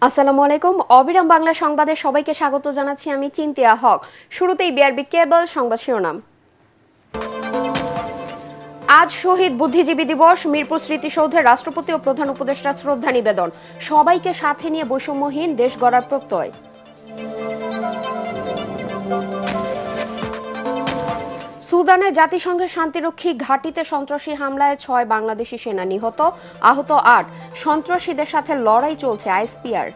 আসসালামু আলাইকুম। অবিরাম বাংলা সংবাদে সবাইকে স্বাগত জানাচ্ছি আমি চিন্তিয়া হক। শুরুতেই বিআরবি কেবল সংবাদ শিরোনাম। আজ শহীদ বুদ্ধিজীবী দিবস। মিরপুর স্মৃতিসৌধে রাষ্ট্রপতি ও প্রধান উপদেষ্টার শ্রদ্ধা নিবেদন। সবাইকে সাথে নিয়ে বৈষম্যহীন দেশ গড়ার প্রত্যয়। সুদানে জাতিসংঘের শান্তিরক্ষী ঘাঁটিতে সন্ত্রাসী হামলায় ৬ বাংলাদেশি সেনা নিহত, আহত ৮। সন্ত্রাসীদের সাথে লড়াই চলছে আইএসপিআর।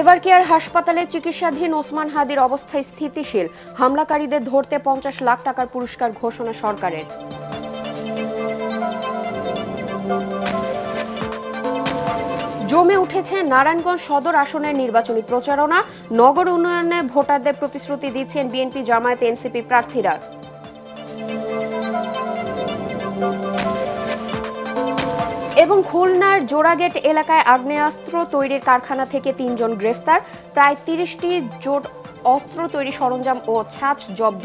এভারকেয়ার হাসপাতালে চিকিৎসাধীন ওসমান হাদির অবস্থা স্থিতিশীল। হামলাকারীদের ধরতে ৫০ লাখ টাকার পুরস্কার ঘোষণা সরকারের। জমে উঠেছে নারায়ণগঞ্জ সদর আসনের নির্বাচনী প্রচারণা। নগর উন্নয়নে ভোটারদের প্রতিশ্রুতি দিচ্ছেন বিএনপি, জামায়াত, এনসিপি প্রার্থীরা। এবং খুলনার জোড়াগেট এলাকায় আগ্নেয়াস্ত্র তৈরির কারখানা থেকে ৩ জন গ্রেফতার। প্রায় ৩০টি জোট অস্ত্র তৈরি সরঞ্জাম ও ছাঁচ জব্দ।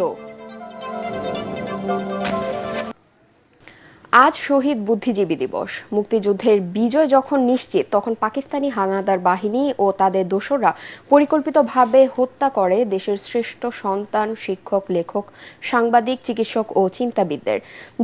আজ শহীদ বুদ্ধিজীবী দিবস। মুক্তিযুদ্ধের বিজয় যখন নিশ্চিত, তখন পাকিস্তানি হানাদার বাহিনী ও তাদের দোসররা পরিকল্পিতভাবে হত্যা করে দেশের শ্রেষ্ঠ সন্তান, শিক্ষক, লেখক, সাংবাদিক, চিকিৎসক ও চিন্তাবিদদের।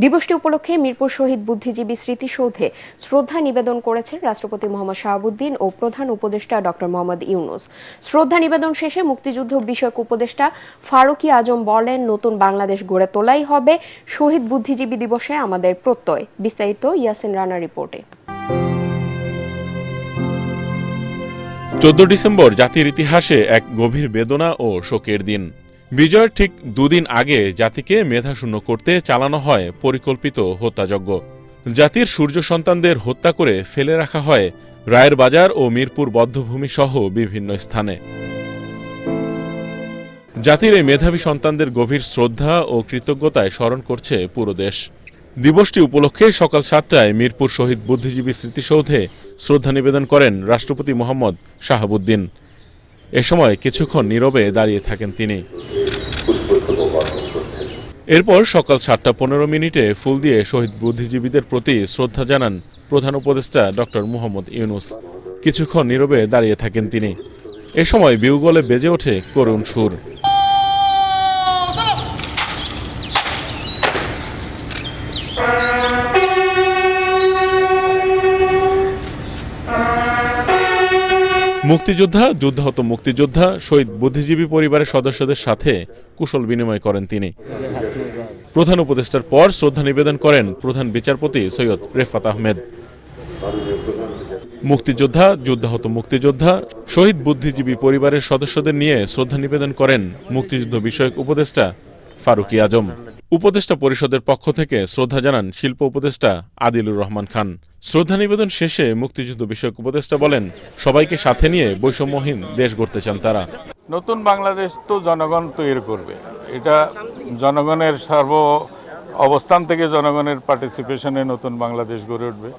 দিবসটি উপলক্ষে মিরপুর শহীদ বুদ্ধিজীবী স্মৃতিসৌধে শ্রদ্ধা নিবেদন করেছেন রাষ্ট্রপতি মোহাম্মদ শাহাবুদ্দিন ও প্রধান উপদেষ্টা ডক্টর মোহাম্মদ ইউনূস। শ্রদ্ধা নিবেদন শেষে মুক্তিযুদ্ধ বিষয়ক উপদেষ্টা ফারুকী আজম বলেন, নতুন বাংলাদেশ গড়ে তোলাই হবে শহীদ বুদ্ধিজীবী দিবসে আমাদের প্রত্যয়। বিস্তারিত ইয়াসিন রানা রিপোর্টে। 14 ডিসেম্বর জাতির ইতিহাসে এক গভীর বেদনা ও শোকের দিন। বিজয়ের ঠিক দুদিন আগে জাতিকে মেধাশূন্য করতে চালানো হয় পরিকল্পিত হত্যাযজ্ঞ। জাতির সূর্য সন্তানদের হত্যা করে ফেলে রাখা হয় রায়ের বাজার ও মিরপুর বধ্যভূমি সহ বিভিন্ন স্থানে। জাতির এই মেধাবী সন্তানদের গভীর শ্রদ্ধা ও কৃতজ্ঞতায় স্মরণ করছে পুরো দেশ। দিবসটি উপলক্ষে সকাল ৭টায় মিরপুর শহীদ বুদ্ধিজীবী স্মৃতিসৌধে শ্রদ্ধা নিবেদন করেন রাষ্ট্রপতি মোহাম্মদ শাহাবুদ্দিন। এ সময় কিছুক্ষণ নীরবে দাঁড়িয়ে থাকেন তিনি। এরপর সকাল ৭টা১৫ ফুল দিয়ে শহীদ বুদ্ধিজীবীদের প্রতি শ্রদ্ধা জানান প্রধান উপদেষ্টা ডক্টর মোহাম্মদ ইউনূস। কিছুক্ষণ নীরবে দাঁড়িয়ে থাকেন তিনি। এ সময় বিউগলে বেজে ওঠে করুণ সুর। মুক্তিযোদ্ধা, যুদ্ধাহত মুক্তিযোদ্ধা, শহীদ বুদ্ধিজীবী পরিবারের সদস্যদের সাথে কুশল বিনিময় করেন তিনি। প্রধান উপদেষ্টার পর শ্রদ্ধা নিবেদন করেন প্রধান বিচারপতি সৈয়দ রেফাত আহমেদ। মুক্তিযোদ্ধা, যুদ্ধাহত মুক্তিযোদ্ধা, শহীদ বুদ্ধিজীবী পরিবারের সদস্যদের নিয়ে শ্রদ্ধা নিবেদন করেন মুক্তিযুদ্ধ বিষয়ক উপদেষ্টা ফারুকী আজম। উপদেষ্টা পরিষদের পক্ষ থেকে শ্রদ্ধা জানান শিল্প উপদেষ্টা আদিলুর রহমান খান। শ্রদ্ধা নিবেদন শেষে মুক্তিযুদ্ধ বিষয়ক উপদেষ্টা বলেন, সবাইকে সাথে নিয়ে বৈষম্যহীন দেশ গড়তে চান তারা। নতুন বাংলাদেশ তো জনগণ তৈরি করবে, এটা জনগণের সর্ব অবস্থান থেকে জনগণের পার্টিসিপেশনে নতুন বাংলাদেশ গড়ে উঠবে।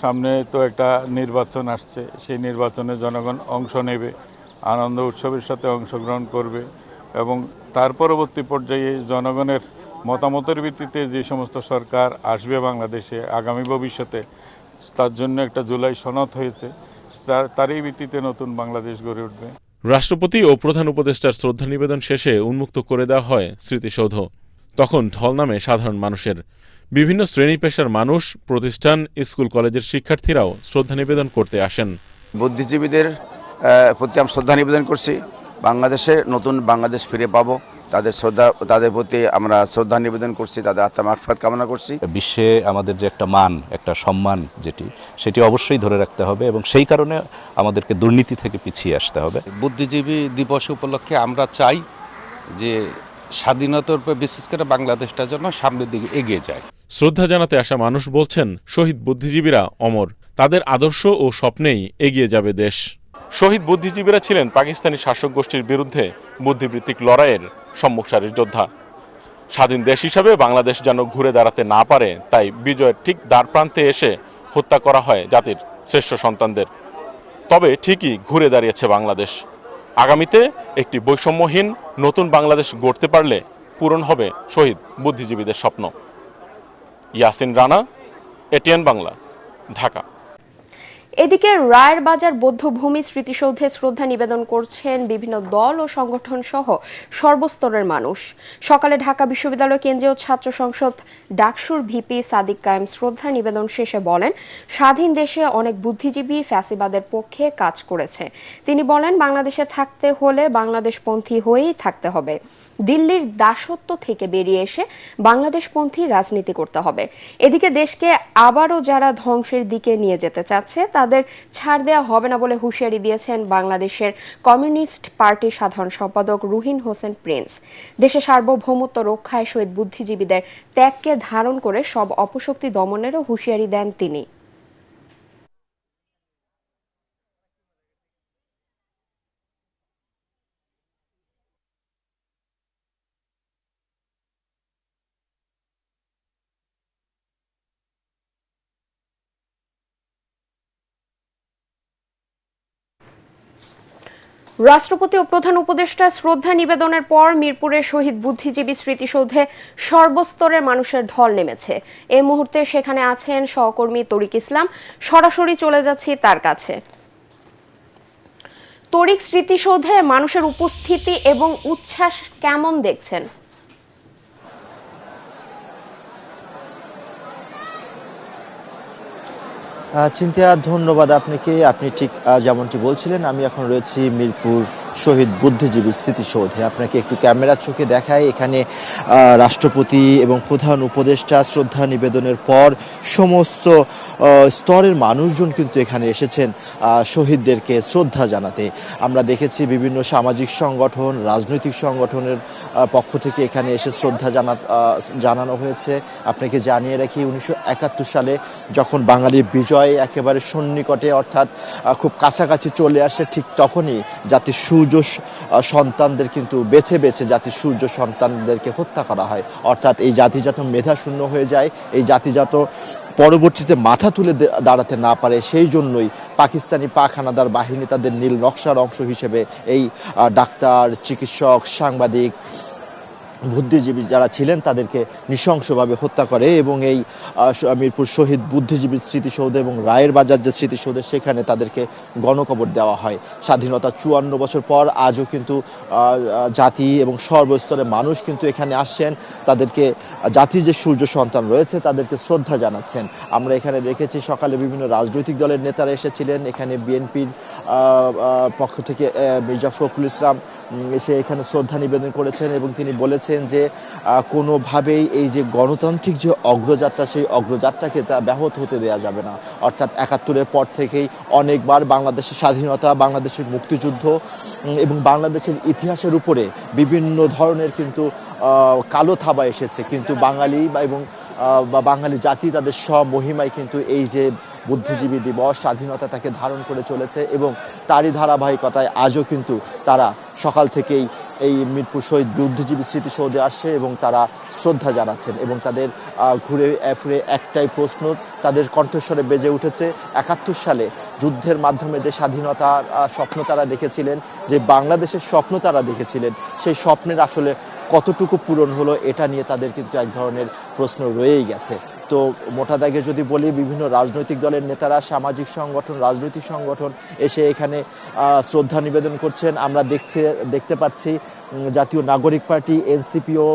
সামনে তো একটা নির্বাচন আসছে, সেই নির্বাচনে জনগণ অংশ নেবে, আনন্দ উৎসবের সাথে অংশগ্রহণ করবে এবং তার পরবর্তী পর্যায়ে জনগণের মতামতের ভিত্তিতে যে সমস্ত সরকার আসবে বাংলাদেশে আগামী ভবিষ্যতে, তার জন্য একটা জুলাই সনদ হয়েছে, তারই ভিত্তিতে নতুন বাংলাদেশ গড়ে উঠবে। রাষ্ট্রপতি ও প্রধান উপদেষ্টার শ্রদ্ধা নিবেদন শেষে উন্মুক্ত করে দেওয়া হয় স্মৃতিসৌধ। তখন ঢল নামে সাধারণ মানুষের। বিভিন্ন শ্রেণী পেশার মানুষ, প্রতিষ্ঠান, স্কুল কলেজের শিক্ষার্থীরাও শ্রদ্ধা নিবেদন করতে আসেন। বুদ্ধিজীবীদের প্রতি আমি শ্রদ্ধা নিবেদন করছি। বাংলাদেশে নতুন বাংলাদেশ ফিরে পাবো, তাদের প্রতি আমরা শ্রদ্ধা নিবেদন করছি, তাদের আত্মার মাগফিরাত কামনা করছি। বিশ্বে আমাদের যে একটা মান, একটা সম্মান সেটি অবশ্যই ধরে রাখতে হবে এবং সেই কারণে আমাদেরকে দুর্নীতি থেকে পিছিয়ে আসতে হবে। বুদ্ধিজীবী দিবস উপলক্ষে আমরা চাই যে স্বাধীনতার উপর বিশেষ করে বাংলাদেশটা যেন সামনের দিকে এগিয়ে যায়। শ্রদ্ধা জানাতে আসা মানুষ বলছেন, শহীদ বুদ্ধিজীবীরা অমর, তাদের আদর্শ ও স্বপ্নেই এগিয়ে যাবে দেশ। শহীদ বুদ্ধিজীবীরা ছিলেন পাকিস্তানি শাসক গোষ্ঠীর বিরুদ্ধে বুদ্ধিবৃত্তিক লড়াইয়ের সম্মুখ সারির যোদ্ধা। স্বাধীন দেশ হিসাবে বাংলাদেশ যেন ঘুরে দাঁড়াতে না পারে, তাই বিজয়ের ঠিক দ্বারপ্রান্তে এসে হত্যা করা হয় জাতির শ্রেষ্ঠ সন্তানদের। তবে ঠিকই ঘুরে দাঁড়িয়েছে বাংলাদেশ। আগামীতে একটি বৈষম্যহীন নতুন বাংলাদেশ গড়তে পারলে পূরণ হবে শহীদ বুদ্ধিজীবীদের স্বপ্ন। ইয়াসিন রানা, এটিএন বাংলা, ঢাকা। এদিকে রায়ের বাজার বৌদ্ধভূমি স্মৃতিসৌধে শ্রদ্ধা নিবেদন করছেন বিভিন্ন দল ও সংগঠন সহ সর্বস্তরের মানুষ। সকালে ঢাকা বিশ্ববিদ্যালয় কেন্দ্রীয় ছাত্র সংসদ ডাকসুর ভিপি সাদিক কায়েম শ্রদ্ধা নিবেদন শেষে বলেন, স্বাধীন দেশে অনেক বুদ্ধিজীবী ফ্যাসিবাদের পক্ষে কাজ করেছে। তিনি বলেন, বাংলাদেশে থাকতে হলে বাংলাদেশপন্থী হয়েই থাকতে হবে। দিল্লির দাসত্ব থেকে বেরিয়ে এসে বাংলাদেশপন্থী রাজনীতি করতে হবে। এদিকে দেশকে আবারও যারা ধ্বংসের দিকে নিয়ে যেতে চাচ্ছে তাদের ছাড় দেওয়া হবে না বলে হুঁশিয়ারি দিয়েছেন বাংলাদেশের কমিউনিস্ট পার্টির সাধারণ সম্পাদক রুহিন হোসেন প্রিন্স। দেশের সার্বভৌমত্ব রক্ষায় শহীদ বুদ্ধিজীবীদের ত্যাগকে ধারণ করে সব অপশক্তি দমনেরও হুঁশিয়ারি দেন তিনি। রাষ্ট্রপতি ও প্রধান উপদেষ্টা শ্রদ্ধা নিবেদনের পর মিরপুরের শহীদ বুদ্ধিজীবী স্মৃতিসৌধে সর্বস্তরের মানুষের ঢল নেমেছে। এই মুহূর্তে সেখানে আছেন সহকর্মী তরিক ইসলাম। সরাসরি চলে যাচ্ছি তার কাছে। তরিক, স্মৃতিসৌধে মানুষের উপস্থিতি এবং উচ্ছ্বাস কেমন দেখছেন? চিন্তা, ধন্যবাদ আপনাকে। আপনি ঠিক যেমনটি বলছিলেন, আমি এখন রয়েছি মিরপুর শহীদ বুদ্ধিজীবী স্মৃতিসৌধে। আপনাকে একটু ক্যামেরার চোখে দেখায়, এখানে রাষ্ট্রপতি এবং প্রধান উপদেষ্টা শ্রদ্ধা নিবেদনের পর সমস্ত স্তরের মানুষজন কিন্তু এখানে এসেছেন শহীদদেরকে শ্রদ্ধা জানাতে। আমরা দেখেছি বিভিন্ন সামাজিক সংগঠন, রাজনৈতিক সংগঠনের পক্ষ থেকে এখানে এসে শ্রদ্ধা জানানো হয়েছে। আপনাকে জানিয়ে রাখি, 1971 সালে যখন বাঙালির বিজয় একেবারে সন্নিকটে, অর্থাৎ খুব কাছাকাছি চলে আসে, ঠিক তখনই জাতির সূর্য সন্তানদের কিন্তু বেছে বেছে জাতির সূর্য সন্তানদেরকে হত্যা করা হয়। অর্থাৎ এই জাতিজাত মেধা শূন্য হয়ে যায়, এই জাতিজাত পরবর্তীতে মাথা তুলে দাঁড়াতে না পারে। সেই জন্যই পাকিস্তানি পাক হানাদার বাহিনী তাদের নীল নকশার অংশ হিসেবে এই ডাক্তার, চিকিৎসক, সাংবাদিক, বুদ্ধিজীবী যারা ছিলেন তাদেরকে নৃশংসভাবে হত্যা করে এবং এই মিরপুর শহীদ বুদ্ধিজীবী স্মৃতিসৌধ এবং রায়ের বাজার যে স্মৃতিসৌধ, সেখানে তাদেরকে গণকবর দেওয়া হয়। স্বাধীনতা 54 বছর পর আজও কিন্তু জাতি এবং সর্বস্তরের মানুষ কিন্তু এখানে আসছেন, তাদেরকে জাতির যে সূর্য সন্তান রয়েছে তাদেরকে শ্রদ্ধা জানাচ্ছেন। আমরা এখানে দেখেছি সকালে বিভিন্ন রাজনৈতিক দলের নেতারা এসেছিলেন। এখানে বিএনপির পক্ষ থেকে মির্জা ফখরুল ইসলাম এসে এখানে শ্রদ্ধা নিবেদন করেছেন এবং তিনি বলেছেন যে কোনোভাবেই এই যে গণতান্ত্রিক যে অগ্রযাত্রা, সেই অগ্রযাত্রাকে তা ব্যাহত হতে দেওয়া যাবে না। অর্থাৎ 71-এর পর থেকেই অনেকবার বাংলাদেশের স্বাধীনতা, বাংলাদেশের মুক্তিযুদ্ধ এবং বাংলাদেশের ইতিহাসের উপরে বিভিন্ন ধরনের কিন্তু কালো থাবা এসেছে, কিন্তু বাঙালি এবং বাঙালি জাতি তাদের স্বমহিমায় কিন্তু এই যে বুদ্ধিজীবী দিবস, স্বাধীনতা তাকে ধারণ করে চলেছে এবং তারই ধারাবাহিকতায় আজও কিন্তু তারা সকাল থেকেই এই মিরপুর শহীদ বুদ্ধিজীবী স্মৃতিসৌধে আসছে এবং তারা শ্রদ্ধা জানাচ্ছেন এবং তাদের ঘুরে ফিরে একটাই প্রশ্ন তাদের কণ্ঠস্বরে বেজে উঠেছে, 71 সালে যুদ্ধের মাধ্যমে যে স্বাধীনতার স্বপ্ন তারা দেখেছিলেন, যে বাংলাদেশের স্বপ্ন তারা দেখেছিলেন, সেই স্বপ্নের আসলে কতটুকু পূরণ হলো, এটা নিয়ে তাদের কিন্তু এক ধরনের প্রশ্ন রয়েই গেছে। তো মোটা দাগে যদি বলি, বিভিন্ন রাজনৈতিক দলের নেতারা, সামাজিক সংগঠন, রাজনৈতিক সংগঠন এসে এখানে শ্রদ্ধা নিবেদন করছেন। আমরা দেখতে পাচ্ছি জাতীয় নাগরিক পার্টি এনসিপিও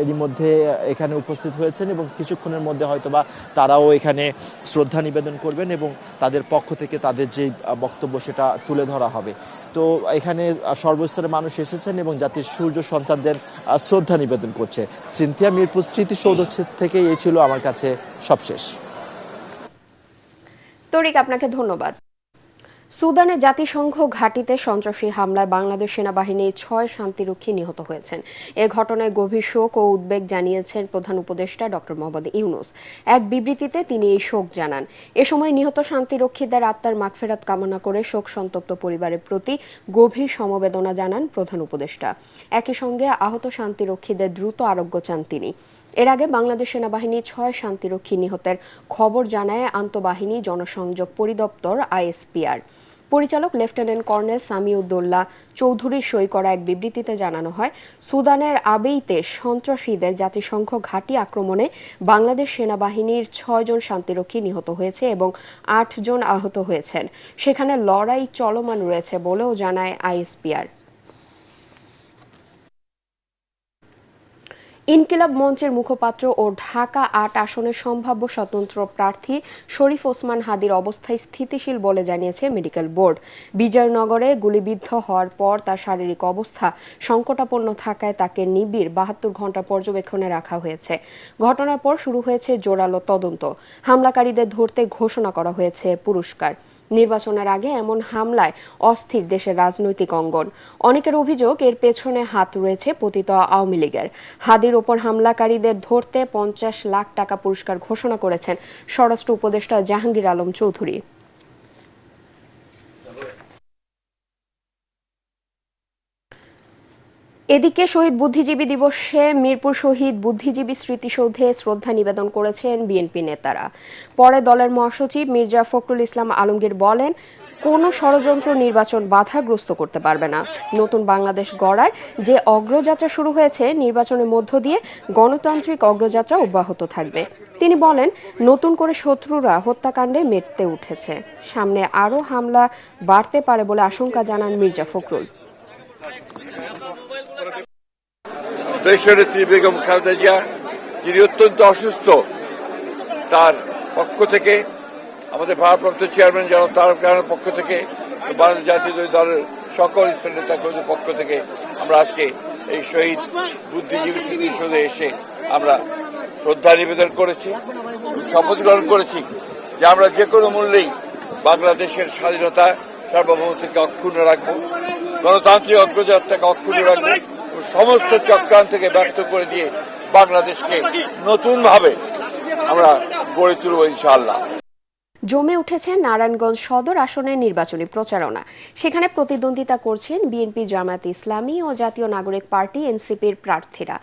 এরই মধ্যে এখানে উপস্থিত হয়েছেন এবং কিছুক্ষণের মধ্যে হয়তোবা তারাও এখানে শ্রদ্ধা নিবেদন করবেন এবং তাদের পক্ষ থেকে তাদের যে বক্তব্য সেটা তুলে ধরা হবে। তো এখানে সর্বস্তরের মানুষ এসেছেন এবং জাতির সূর্য সন্তানদের শ্রদ্ধা নিবেদন করছে। সিনথিয়া, মিরপুর স্মৃতিসৌধ থেকে এই ছিল আমার কাছে সবশেষ। তরিক, আপনাকে ধন্যবাদ। সুদানে জাতিসংঘ ঘাঁটিতে সন্ত্রাসী হামলায় বাংলাদেশ সেনাবাহিনীর 6 শান্তিরক্ষী নিহত হয়েছেন। এ ঘটনায় গভীর শোক ও উদ্বেগ জানিয়েছেন প্রধান উপদেষ্টা ডক্টর মোহাম্মদ ইউনূস। এক বিবৃতিতে তিনি এই শোক জানান। এ সময় নিহত শান্তিরক্ষীদের আত্মার মাগফিরাত কামনা করে শোক সন্তপ্ত পরিবারের প্রতি গভীর সমবেদনা জানান প্রধান উপদেষ্টা। একই সঙ্গে আহত শান্তিরক্ষীদের দ্রুত আরোগ্য চান তিনি। এর আগে বাংলাদেশ সেনাবাহিনী 6 শান্তিরক্ষী নিহতের খবর জানায় আন্তঃবাহিনী জনসংযোগ পরিদপ্তর ISPR। পরিচালক লেফটেন্যান্ট কর্নেল সামিউদ্দৌলা চৌধুরীর সই করা এক বিবৃতিতে জানানো হয়, সুদানের আবেইতে সন্ত্রাসীদের জাতিসংঘ ঘাঁটি আক্রমণে বাংলাদেশ সেনাবাহিনীর 6 জন শান্তিরক্ষী নিহত হয়েছে এবং 8 জন আহত হয়েছেন। সেখানে লড়াই চলমান রয়েছে বলেও জানায় আইএসপিআর। ইনকিলাব মঞ্চের মুখপাত্র ও ঢাকা ৮ আসনের সম্ভাব্য স্বতন্ত্র প্রার্থী শরীফ ওসমান হাদির অবস্থা স্থিতিশীল বলে জানিয়েছে মেডিকেল বোর্ড। বিজয়নগরে গুলিবিদ্ধ হওয়ার পর তার শারীরিক অবস্থা সংকটাপন্ন থাকায় তাকে নিবিড় 72 ঘণ্টা পর্যবেক্ষণে রাখা হয়েছে। ঘটনার পর শুরু হয়েছে জোরালো তদন্ত। হামলাকারীদের ধরতে ঘোষণা করা হয়েছে পুরস্কার। নির্বাচনের আগে এমন হামলায় অস্থির দেশের রাজনৈতিক অঙ্গন। অনেকের অভিযোগ এর পেছনে হাত রয়েছে পতিত আওয়ামী লীগের। হাদির ওপর হামলাকারীদের ধরতে 50 লাখ টাকা পুরস্কার ঘোষণা করেছেন স্বরাষ্ট্র উপদেষ্টা জাহাঙ্গীর আলম চৌধুরী। এদিকে শহীদ বুদ্ধিজীবী দিবসে মিরপুর শহীদ বুদ্ধিজীবী স্মৃতিসৌধে শ্রদ্ধা নিবেদন করেছেন বিএনপি নেতারা। পরে দলের মহাসচিব মির্জা ফখরুল ইসলাম আলমগীর বলেন, কোনো ষড়যন্ত্র নির্বাচন বাধাগ্রস্ত করতে পারবে না। নতুন বাংলাদেশ গড়ার যে অগ্রযাত্রা শুরু হয়েছে, নির্বাচনের মধ্য দিয়ে গণতান্ত্রিক অগ্রযাত্রা অব্যাহত থাকবে। তিনি বলেন, নতুন করে শত্রুরা হত্যাকাণ্ডে মেতে উঠেছে, সামনে আরও হামলা বাড়তে পারে বলে আশঙ্কা জানান মির্জা ফখরুল। দেশনেত্রী বেগম খালেদা জিয়া, যিনি অত্যন্ত অসুস্থ, তার পক্ষ থেকে, আমাদের ভারপ্রাপ্ত চেয়ারম্যান জনাব তারেক রহমানের পক্ষ থেকে, বাংলাদেশ জাতীয় দলের সকল নেতাকর্মীদের পক্ষ থেকে আমরা আজকে এই শহীদ বুদ্ধিজীবী স্মৃতিসৌধে এসে আমরা শ্রদ্ধা নিবেদন করেছি, শপথ গ্রহণ করেছি যে আমরা যে কোনো মূল্যেই বাংলাদেশের স্বাধীনতা সার্বভৌমত্বকে অক্ষুণ্ণ রাখবো, গণতান্ত্রিক অগ্রযাত্রাকে অক্ষুণ্ণ রাখবো, সমস্ত চক্রান্তকে ব্যর্থ করে দিয়ে বাংলাদেশকে নতুনভাবে আমরা গড়ে তুলব ইনশাআল্লাহ। জমে উঠেছে নারায়ণগঞ্জ সদর আসনের নির্বাচনী প্রচারণা। সেখানে প্রতিদ্বন্দ্বিতা করছেন বিএনপি, জামায়াত ইসলামী ও জাতীয় নাগরিক পার্টি এনসিপির প্রার্থীরা।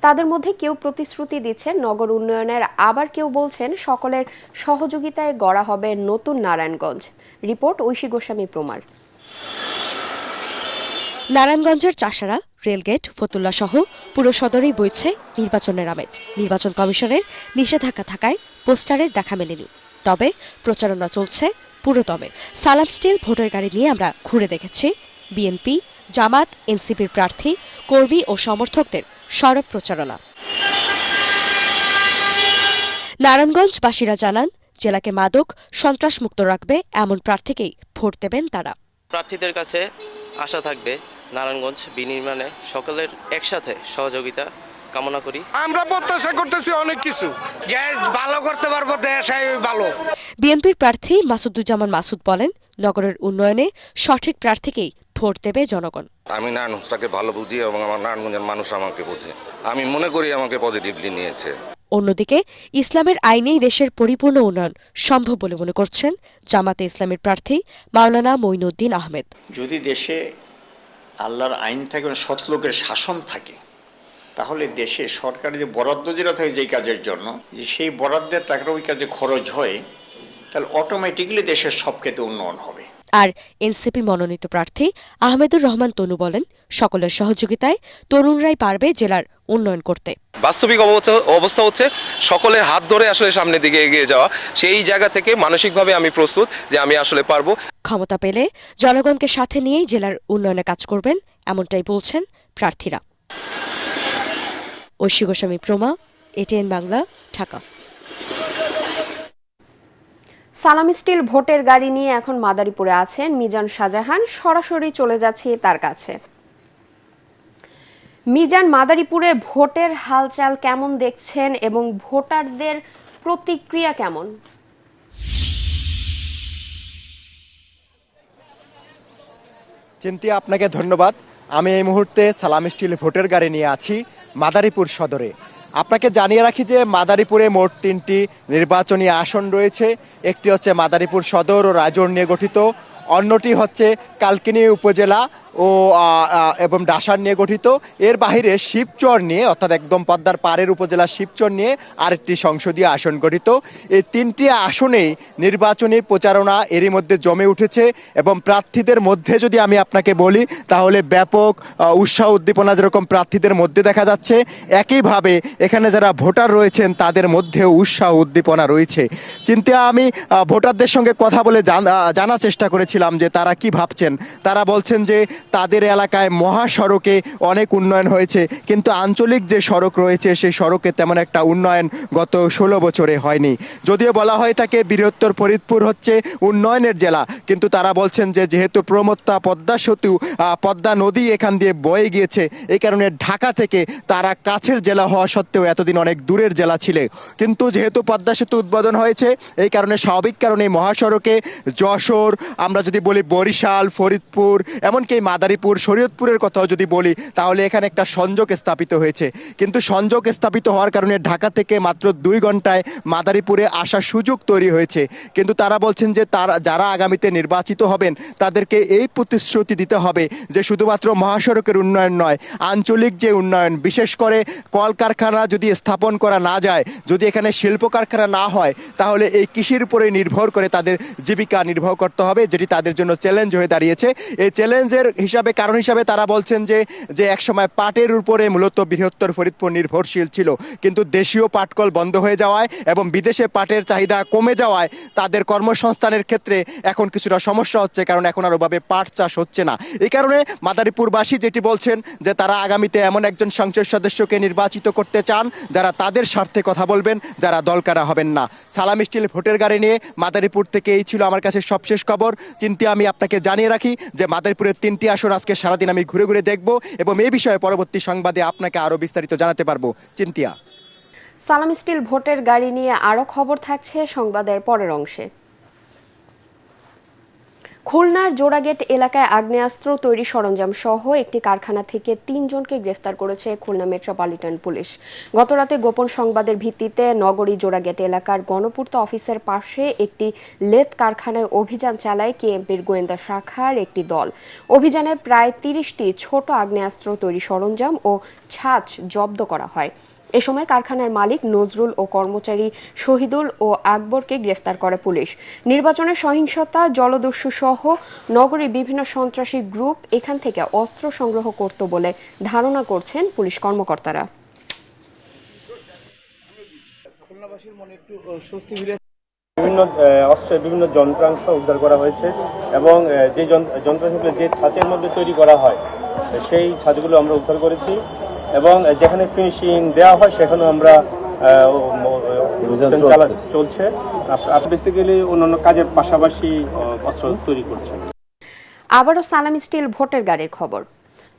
তাদের মধ্যে কেউ প্রতিশ্রুতি দিচ্ছেন নগর উন্নয়নের, আবার কেউ বলছেন সকলের সহযোগিতায় গড়া হবে নতুন নারায়ণগঞ্জ। রিপোর্ট ঐশী গোস্বামী প্রমার। নারায়ণগঞ্জের চাষারা, রেলগেট, ফতুল্লা সহ পুরো সদরেই বইছে নির্বাচনের আমেজ। নির্বাচন কমিশনের নিষেধাজ্ঞা থাকায় পোস্টারের দেখা মেলেনি, তবে প্রচারণা চলছে পুরোদমে। সালাম স্টিল ভোটার গাড়ি নিয়ে আমরা ঘুরে দেখেছি বিএনপি, জামাত, এনসিপির প্রার্থী, কর্মী ও সমর্থকদের সরব প্রচারণা। নারায়ণগঞ্জবাসীরা জানান, জেলাকে মাদক সন্ত্রাসমুক্ত রাখবে এমন প্রার্থীকেই ভোট দেবেন তারা। প্রার্থীদের কাছে আশা থাকবে নারায়ণগঞ্জ বিনির্মাণে সকলের একসাথে সহযোগিতা কামনা করি। আমরা প্রত্যাশা করতেছি অনেক কিছু, যে ভালো করতে পারবো দেশাই ভালো। বিএনপির প্রার্থী মাসুদুজ্জামান মাসুদ বলেন, নগরের উন্নয়নে সঠিক প্রার্থীকেই ভোট দেবে জনগণ। আমি নারায়ণগঞ্জটাকে ভালো বুঝি এবং আমার নারায়ণগঞ্জের মানুষ আমাকে বোঝে, আমি মনে করি আমাকে পজিটিভলি নিয়েছে। অন্যদিকে ইসলামের আইনেই দেশের পরিপূর্ণ উন্নয়ন সম্ভব বলে মনে করছেন জামাতে ইসলামের প্রার্থী মাওলানা মঈনুদ্দিন আহমেদ। যদি দেশে আল্লাহর আইন থাকে, সৎ লোকের শাসন থাকে, তাহলে দেশে সরকারি যে বরাদ্দ যেটা থাকে যেই কাজের জন্য, যে সেই বরাদ্দের টাকাটা ওই কাজে খরচ হয়, তাহলে অটোমেটিকলি দেশের সব ক্ষেত্রে উন্নয়ন হবে। আর এনসিপি মনোনীত প্রার্থী আহমেদুর রহমান তনু বলেন, সকলের সহযোগিতায় তরুণরাই পারবে জেলার উন্নয়ন করতে। বাস্তবিক অবস্থা হচ্ছে সকলের হাত ধরে আসলে সামনের দিকে এগিয়ে যাওয়া। সেই জায়গা থেকে মানসিকভাবে আমি প্রস্তুত যে আমি আসলে পারবো। ক্ষমতা পেলে জনগণকে সাথে নিয়েই জেলার উন্নয়নে কাজ করবেন, এমনটাই বলছেন প্রার্থীরা। ঐশী গোস্বামী প্রমা, এটিএন বাংলা, ঢাকা। সালাম স্টিল ভোটের গাড়ি নিয়ে এখন মাদারীপুরে আছেন মিজান শাহজাহান। সরাসরি চলে যাচ্ছে তার কাছে। মিজান, মাদারীপুরে ভোটের হালচাল কেমন দেখছেন এবং ভোটারদের প্রতিক্রিয়া কেমন? চিন্তি, আপনাকে ধন্যবাদ। আমি এই মুহূর্তে সালাম স্টিল ভোটের গাড়ি নিয়ে আছি মাদারীপুর সদরে। আপনাকে জানিয়ে রাখি যে মাদারীপুরে মোট 3টি নির্বাচনী আসন রয়েছে। একটি হচ্ছে মাদারীপুর সদর ও রাজৌর নিয়ে গঠিত, অন্যটি হচ্ছে কালকিনি উপজেলা ও এবং ডাসার নিয়ে গঠিত। এর বাইরে শিবচর নিয়ে অর্থাৎ একদম পদ্মার পাড়ের উপজেলা শিবচর নিয়ে আরেকটি সংসদীয় আসন গঠিত। এই 3টি আসনেই নির্বাচনী প্রচারণা এরই মধ্যে জমে উঠেছে এবং প্রার্থীদের মধ্যে যদি আমি আপনাকে বলি তাহলে ব্যাপক উৎসাহ উদ্দীপনা যেরকম প্রার্থীদের মধ্যে দেখা যাচ্ছে, একইভাবে এখানে যারা ভোটার রয়েছেন তাদের মধ্যেও উৎসাহ উদ্দীপনা রয়েছে। চিন্তা আমি ভোটারদের সঙ্গে কথা বলে জানার চেষ্টা করেছিলাম যে তারা কি ভাবছেন। তারা বলছেন যে তাদের এলাকায় মহাসড়কে অনেক উন্নয়ন হয়েছে, কিন্তু আঞ্চলিক যে সড়ক রয়েছে সেই সড়কে তেমন একটা উন্নয়ন গত 16 বছরে হয়নি। যদিও বলা হয়ে থাকে বৃহত্তর ফরিদপুর হচ্ছে উন্নয়নের জেলা, কিন্তু তারা বলছেন যে যেহেতু প্রমত্তা পদ্মা সেতু পদ্মা নদী এখান দিয়ে বয়ে গিয়েছে, এই কারণে ঢাকা থেকে তারা কাছের জেলা হওয়া সত্ত্বেও এতদিন অনেক দূরের জেলা ছিল। কিন্তু যেহেতু পদ্মা সেতু উদ্বোধন হয়েছে এই কারণে স্বাভাবিক কারণে মহাসড়কে যশোর, আমরা যদি বলি বরিশাল, ফরিদপুর, এমনকি মাদারীপুর, শরীয়তপুরের কথাও যদি বলি তাহলে এখানে একটা সংযোগ স্থাপিত হয়েছে। কিন্তু সংযোগ স্থাপিত হওয়ার কারণে ঢাকা থেকে মাত্র 2 ঘন্টায় মাদারীপুরে আসার সুযোগ তৈরি হয়েছে। কিন্তু তারা বলছেন যে যারা আগামীতে নির্বাচিত হবেন তাদেরকে এই প্রতিশ্রুতি দিতে হবে যে শুধুমাত্র মহাসড়কের উন্নয়ন নয়, আঞ্চলিক যে উন্নয়ন, বিশেষ করে কলকারখানা যদি স্থাপন করা না যায়, যদি এখানে শিল্প কারখানা না হয় তাহলে এই কৃষির উপরে নির্ভর করে তাদের জীবিকা নির্ভর করতে হবে, যেটি তাদের জন্য চ্যালেঞ্জ হয়ে দাঁড়িয়েছে। এই চ্যালেঞ্জের কারণ হিসাবে তারা বলছেন যে একসময় পাটের উপরে মূলত বৃহত্তর ফরিদপুর নির্ভরশীল ছিল, কিন্তু দেশীয় পাটকল বন্ধ হয়ে যাওয়ায় এবং বিদেশে পাটের চাহিদা কমে যাওয়ায় তাদের কর্মসংস্থানের ক্ষেত্রে এখন কিছুটা সমস্যা হচ্ছে, কারণ এখন আর ওভাবে পাট চাষ হচ্ছে না। এই কারণে মাদারীপুরবাসী যেটি বলছেন যে তারা আগামীতে এমন একজন সংসদ সদস্যকে নির্বাচিত করতে চান যারা তাদের স্বার্থে কথা বলবেন, যারা দলকারা হবেন না। সালাম স্টিল ভোটের গাড়ি নিয়ে মাদারীপুর থেকে এই ছিল আমার কাছে সবশেষ খবর। চিন্তা আমি আপনাকে জানিয়ে রাখি যে মাদারীপুরের 3টি আসন আজকে সারাদিন আমি ঘুরে ঘুরে দেখব এবং এই বিষয়ে পরবর্তী সংবাদে আপনাকে আরও বিস্তারিত জানাতে পারবো। চিন্তিয়া। সালাম স্টিল ভোটের গাড়ি নিয়ে আরও খবর থাকছে সংবাদের পরের অংশে। খুলনার জোড়াগেট এলাকায় আগ্নেয়াস্ত্র তৈরি সরঞ্জাম সহ একটি কারখানা থেকে 3 জনকে গ্রেফতার করেছে খুলনা মেট্রোপলিটন পুলিশ। গতরাতে গোপন সংবাদের ভিত্তিতে নগরী জোড়াগেট এলাকার গণপূর্ত অফিসের পাশে একটি লেদ কারখানায় অভিযান চালায় কেএমপির গোয়েন্দা শাখার একটি দল। অভিযানে প্রায় 30টি ছোট আগ্নেয়াস্ত্র তৈরি সরঞ্জাম ও ছাঁচ জব্দ করা হয়। এ সময় কারখানার মালিক নজরুল ও কর্মচারী শহীদুল ও আকবরকে গ্রেফতার করে পুলিশ। নির্বাচনের সহিংসতা, জলদস্যু সহ নগরীর বিভিন্ন সন্ত্রাসী গ্রুপ এখান থেকে অস্ত্র সংগ্রহ করত বলে ধারণা করছেন পুলিশ কর্মকর্তারা। বিভিন্ন অস্ত্রের বিভিন্ন যন্ত্রাংশ উদ্ধার করা হয়েছে এবং যে যন্ত্রাংশগুলো যে ছাঁচের মধ্যে তৈরি করা হয় সেই ছাঁচগুলো আমরা উদ্ধার করেছি এবং যেখানে ফিনিশিং দেওয়া হয় সেখানেও আমরা চলছে। বেসিক্যালি অন্যান্য কাজের পাশাপাশি অস্ত্র তৈরি করছে। আবারও সালাম স্টিল ভোটের গাড়ির খবর।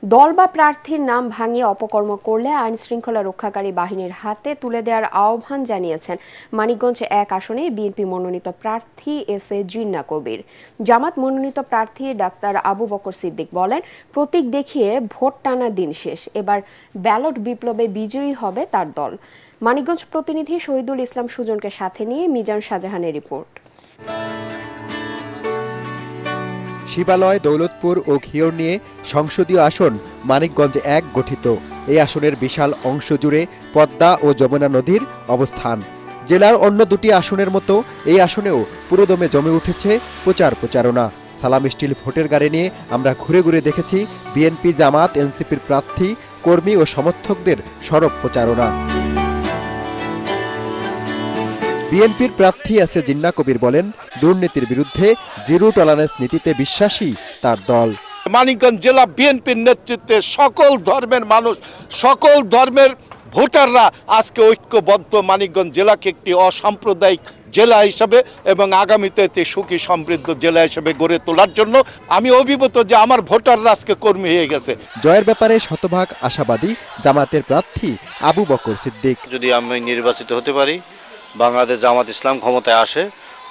দল বা প্রার্থীর নাম ভাঙিয়ে অপকর্ম করলে আইন শৃঙ্খলা রক্ষাকারী বাহিনীর হাতে তুলে দেওয়ার আহ্বান জানিয়েছেন মানিকগঞ্জ 1 আসনে বিএনপি মনোনীত প্রার্থী এস.এ. জিন্না কবির। জামাত মনোনীত প্রার্থী ডাক্তার আবু বকর সিদ্দিক বলেন, প্রতীক দেখিয়ে ভোট টানা দিন শেষ, এবার ব্যালট বিপ্লবে বিজয়ী হবে তার দল। মানিকগঞ্জ প্রতিনিধি শহীদুল ইসলাম সুজনকে সাথে নিয়ে মিজান শাহজাহানের রিপোর্ট। শিবালয়, দৌলতপুর ও ঘিওর নিয়ে সংসদীয় আসন মানিকগঞ্জ 1 গঠিত। এই আসনের বিশাল অংশ জুড়ে পদ্মা ও যমুনা নদীর অবস্থান। জেলার অন্য 2টি আসনের মতো এই আসনেও পুরোদমে জমে উঠেছে প্রচারণা। সালাম স্টিল ভোটের গাড়ি নিয়ে আমরা ঘুরে ঘুরে দেখেছি বিএনপি, জামাত, এনসিপির প্রার্থী, কর্মী ও সমর্থকদের সরব প্রচারণা। বিএনপির প্রার্থী এস.এ. জিন্না কবির বলেন, দুর্নীতির বিরুদ্ধে জিরো টলারেন্স নীতিতে বিশ্বাসী তার দল। মানিকগঞ্জ জেলা বিএনপির নেতৃত্বে সকল ধর্মের মানুষ, সকল ধর্মের ভোটাররা আজকে ঐক্যবদ্ধ মানিকগঞ্জ জেলাকে একটি অসাম্প্রদায়িক জেলা হিসাবে এবং আগামীতে একটি সুখী সমৃদ্ধ জেলা হিসেবে গড়ে তোলার জন্য আমি অভিভূত যে আমার ভোটাররা আজকে কর্মী হয়ে গেছে। জয়ের ব্যাপারে শতভাগ আশাবাদী জামাতের প্রার্থী আবু বকর সিদ্দিক। যদি আমি নির্বাচিত হতে পারি, বাংলাদেশ জামাত ইসলাম ক্ষমতায় আসে,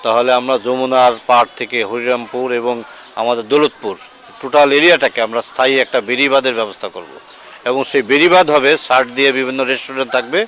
তাহলে আমরা যমুনার পাড় থেকে হরিরামপুর এবং আমাদের দৌলতপুর টোটাল এরিয়াটাকে আমরা স্থায়ী একটা বেড়িবাঁধের ব্যবস্থা করব এবং সেই বেড়িবাঁধ হবে, সার্ট দিয়ে বিভিন্ন রেস্টুরেন্ট থাকবে,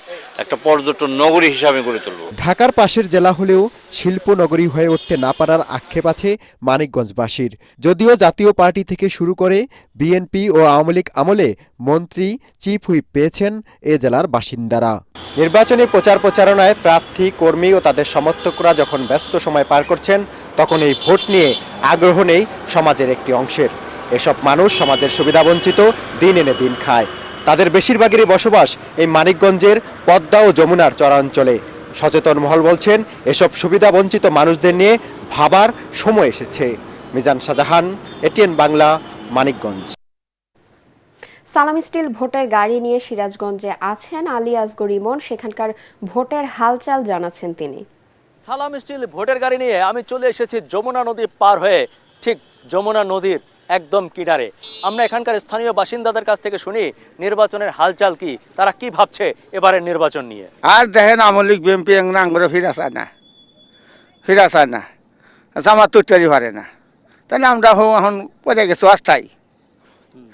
একটা পর্যটন নগরী হিসাবে গড়ে তুলব। ঢাকার পাশের জেলা হলেও শিল্প নগরী হয়ে উঠতে না পারার আক্ষেপ আছে মানিকগঞ্জবাসীর। যদিও জাতীয় পার্টি থেকে শুরু করে বিএনপি ও আওয়ামী লীগ আমলে মন্ত্রী, চিফ হুইপ পেয়েছেন এ জেলার বাসিন্দারা। নির্বাচনী প্রচারণায় প্রার্থী, কর্মী ও তাদের সমর্থকরা যখন ব্যস্ত সময় পার করছেন, তখন এই ভোট নিয়ে আগ্রহ নেই সমাজের একটি অংশের। এসব মানুষ সমাজের সুবিধাবঞ্চিত, দিন এনে দিন খায়। তাদের বেশিরভাগেরই বসবাস এই মানিকগঞ্জের পদ্মা ও যমুনার চরাঞ্চলে। সচেতন মহল বলছেন, এসব সুবিধাবঞ্চিত মানুষদের নিয়ে ভাবার সময় এসেছে। মিজান শাহজাহান, এটিএন বাংলা, মানিকগঞ্জ। সালাম স্টিল ভোটের গাড়ি নিয়ে সিরাজগঞ্জে আছেন আলী আসগর ইমন। সেখানকার ভোটের হালচাল জানাচ্ছেন তিনি। সালাম স্টিল ভোটের গাড়ি নিয়ে আমি চলে এসেছি যমুনা নদী পার হয়ে, ঠিক যমুনা নদীর একদম কিনারে। আমরা এখানকার স্থানীয় বাসিন্দাদের কাছ থেকে শুনি নির্বাচনের হালচাল কি, তারা কি ভাবছে এবারের নির্বাচন নিয়ে। আর দেখেন আওয়ামী লীগ বিএনপি আঙ্গুরে ফিরা চায় না জামাত তৈরি পারে না, তাহলে আমরা এখন পড়ে গেছো অস্থায়ী।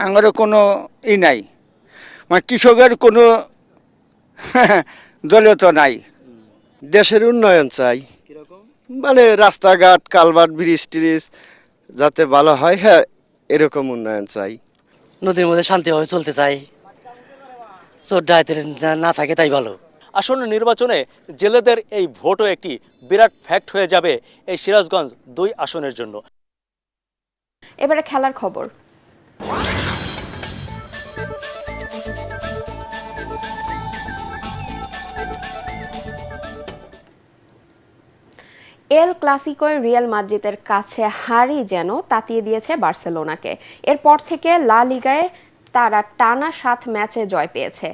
আঙ্গুরে কোনো নাই, মানে কৃষকের কোনো দলীয় তো নাই। দেশের উন্নয়ন চাই, মানে রাস্তাঘাট, কালভার্ট, ব্রিজ টিরিজ যাতে ভালো হয়, হ্যাঁ এরকম উন্নয়ন চাই। নদীর মধ্যে শান্তিভাবে চলতে চাই, চোর ডাকাতের না থাকে তাই ভালো। আসন্ন নির্বাচনে জেলেদের এই ভোটও একটি বিরাট ফ্যাক্ট হয়ে যাবে এই সিরাজগঞ্জ 2 আসনের জন্য। এবারে খেলার খবর। এল ক্লাসিকোয় রিয়াল মাদ্রিদের কাছে হারই যেন তাতিয়ে দিয়েছে বার্সেলোনাকে। এরপর থেকে লা লিগায় তারা টানা 7 ম্যাচে জয় পেয়েছে।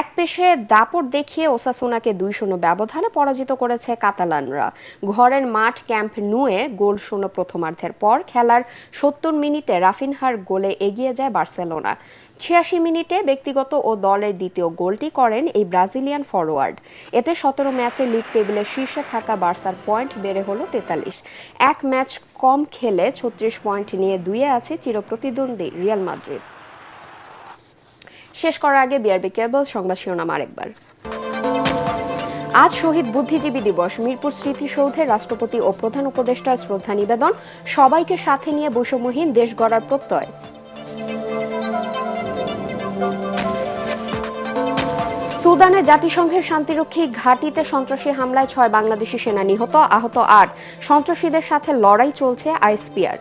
এক পেশে দাপট দেখিয়ে ওসাসুনাকে 2-0 ব্যবধানে পরাজিত করেছে কাতালানরা। ঘরের মাঠ ক্যাম্প নুয়ে গোল শূন্য প্রথমার্ধের পর খেলার 70 মিনিটে রাফিনহার গোলে এগিয়ে যায় বার্সেলোনা। 86 মিনিটে ব্যক্তিগত ও দলের দ্বিতীয় গোলটি করেন এই ব্রাজিলিয়ান ফরওয়ার্ড। এতে 17 ম্যাচে লিগ টেবিলের শীর্ষে থাকা বার্সার পয়েন্ট বেড়ে হলো 43। এক ম্যাচ কম খেলে 36 পয়েন্ট নিয়ে 2-এ আছে চিরপ্রতিদ্বন্দ্বী রিয়াল মাদ্রিদ। শেষ করার আগে বিআরবি কেবল সংবাদ শিরোনাম আরেকবার। আজ শহীদ বুদ্ধিজীবী দিবস। মিরপুর স্মৃতিসৌধে রাষ্ট্রপতি ও প্রধান উপদেষ্টার শ্রদ্ধা নিবেদন। সবাইকে সাথে নিয়ে বৈষম্যহীন দেশ গড়ার প্রত্যয়। সুদানে জাতিসংঘের শান্তিরক্ষী ঘাঁটিতে সন্ত্রাসী হামলায় 6 বাংলাদেশি সেনা নিহত, আহত 8। সন্ত্রাসীদের সাথে লড়াই চলছে আইএসপিআর।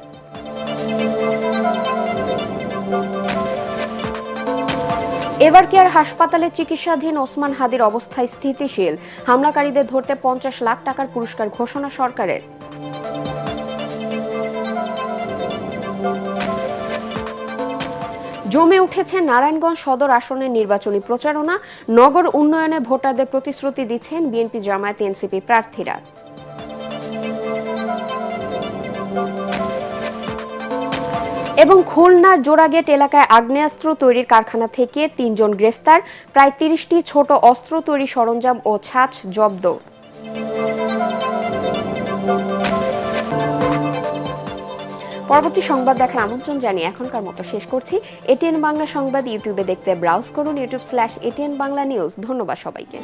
এবার কেয়ার হাসপাতালে চিকিৎসাধীন ওসমান হাদির অবস্থা স্থিতিশীল। হামলাকারীদের ধরতে 50 লাখ টাকার পুরস্কার ঘোষণা সরকারের। জমে উঠেছে নারায়ণগঞ্জ সদর আসনের নির্বাচনী প্রচারণা। নগর উন্নয়নে ভোটারদের প্রতিশ্রুতি দিচ্ছেন বিএনপি, জামায়াত, এনসিপি প্রার্থীরা। এবং খুলনার জোড়াগেট এলাকায় আগ্নেয়াস্ত্র তৈরির কারখানা থেকে 3 জন গ্রেফতার। প্রায় 30টি ছোট অস্ত্র তৈরি সরঞ্জাম ও ছাঁচ জব্দ। পরবর্তী সংবাদ দেখার আমন্ত্রণ জানিয়ে এখনকার মতো শেষ করছি। এটিএন বাংলা সংবাদ ইউটিউবে দেখতে ব্রাউজ করুন youtube/ATN Bangla News। ধন্যবাদ সবাইকে।